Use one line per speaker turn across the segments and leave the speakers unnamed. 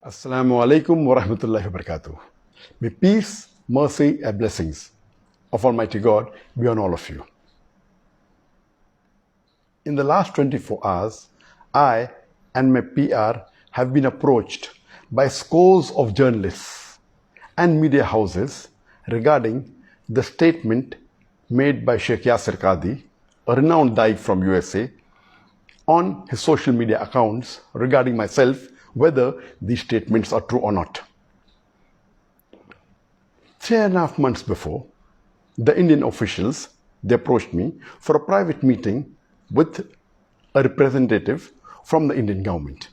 Assalamu alaikum wa rahmatullahi wa barakatuh. May peace, mercy, and blessings of Almighty God be on all of you. In the last 24 hours, I and my PR have been approached by scores of journalists and media houses regarding the statement made by Sheikh Yasir Qadhi, a renowned naik from USA, on his social media accounts regarding myself, whether these statements are true or not. 3.5 months before, the Indian officials, they approached me for a private meeting with a representative from the Indian government.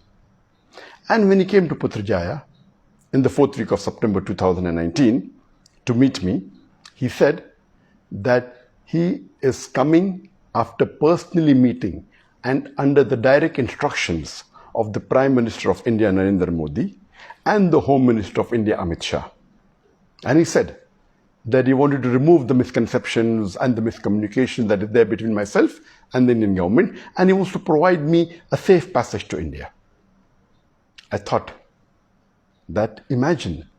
And when he came to Putrajaya in the 4th week of September 2019 to meet me, he said that he is coming after personally meeting and under the direct instructions of the Prime Minister of India, Narendra Modi, and the Home Minister of India, Amit Shah. And he said that he wanted to remove the misconceptions and the miscommunication that is there between myself and the Indian government, and he wants to provide me a safe passage to India. I thought that imagine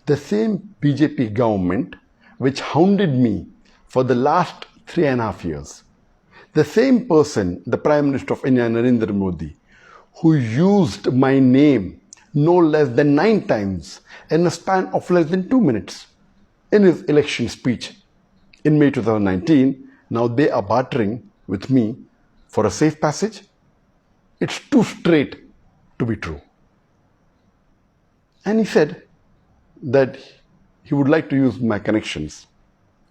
the same BJP government which hounded me for the last 3.5 years, the same person, the Prime Minister of India, Narendra Modi, who used my name no less than 9 times in a span of less than 2 minutes in his election speech in May 2019, now they are bartering with me for a safe passage? It's too straight to be true. And he said that he would like to use my connections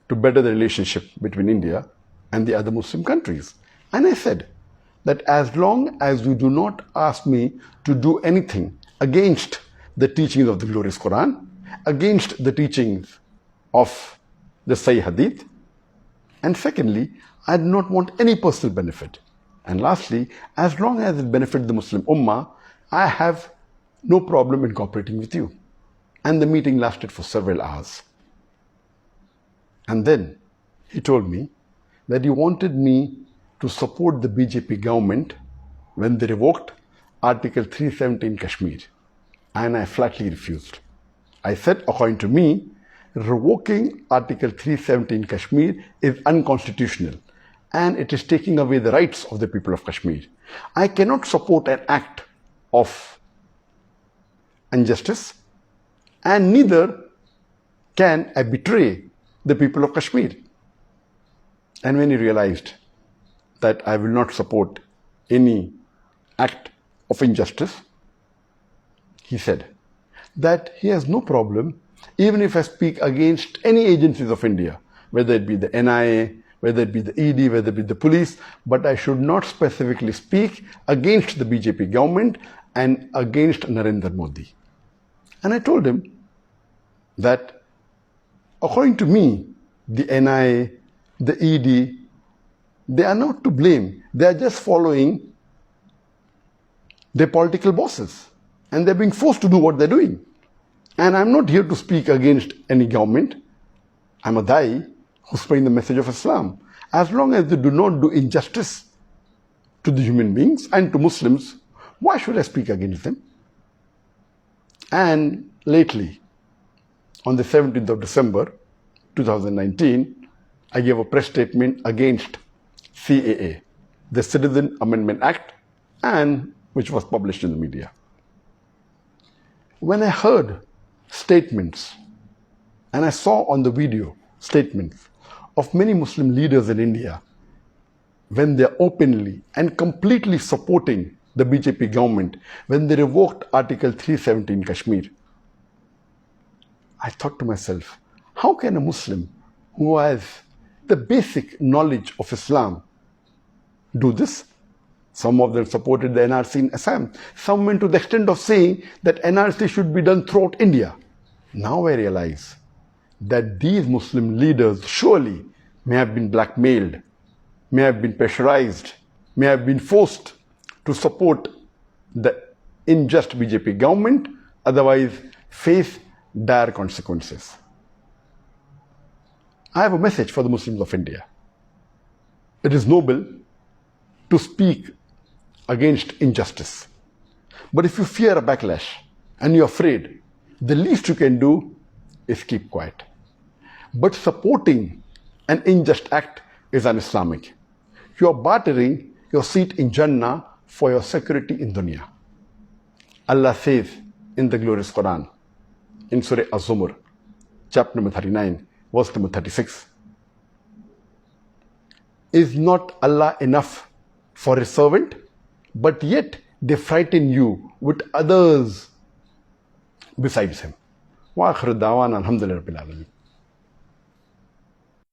to better the relationship between India and the other Muslim countries. And I said that as long as you do not ask me to do anything against the teachings of the glorious Quran, against the teachings of the Sahih Hadith, and secondly, I do not want any personal benefit. And lastly, as long as it benefits the Muslim ummah, I have no problem in cooperating with you. And the meeting lasted for several hours. And then he told me that he wanted me to support the BJP government when they revoked Article 370 in Kashmir. And I flatly refused. I said, according to me, revoking Article 370 in Kashmir is unconstitutional and it is taking away the rights of the people of Kashmir. I cannot support an act of injustice and neither can I betray the people of Kashmir. And when he realized that I will not support any act of injustice, he said that he has no problem even if I speak against any agencies of India, whether it be the NIA, whether it be the ED, whether it be the police, but I should not specifically speak against the BJP government and against Narendra Modi. And I told him that according to me, the NIA, the ED, they are not to blame. They are just following their political bosses and they're being forced to do what they're doing. And I'm not here to speak against any government. I'm a Dai who's spreading the message of Islam. As long as they do not do injustice to the human beings and to Muslims, why should I speak against them? And lately, on the 17th of December 2019, I gave a press statement against CAA, the Citizen Amendment Act, and which was published in the media. When I heard statements and I saw on the video statements of many Muslim leaders in India when they're openly and completely supporting the BJP government when they revoked Article 370 in Kashmir, I thought to myself, how can a Muslim who has the basic knowledge of Islam do this? Some of them supported the NRC in Assam. Some went to the extent of saying that NRC should be done throughout India. Now I realize that these Muslim leaders surely may have been blackmailed, may have been pressurized, may have been forced to support the unjust BJP government, otherwise face dire consequences. I have a message for the Muslims of India. It is noble to speak against injustice. But if you fear a backlash, and you're afraid, the least you can do is keep quiet. But supporting an unjust act is un-Islamic. You are bartering your seat in Jannah for your security in dunya. Allah says in the glorious Quran, in Surah Az-Zumar, chapter number 39, verse number 36. Is not Allah enough for His servant? But yet they frighten you with others besides Him. Wa akhiru da'wana alhamdulillahi rabbil alamin.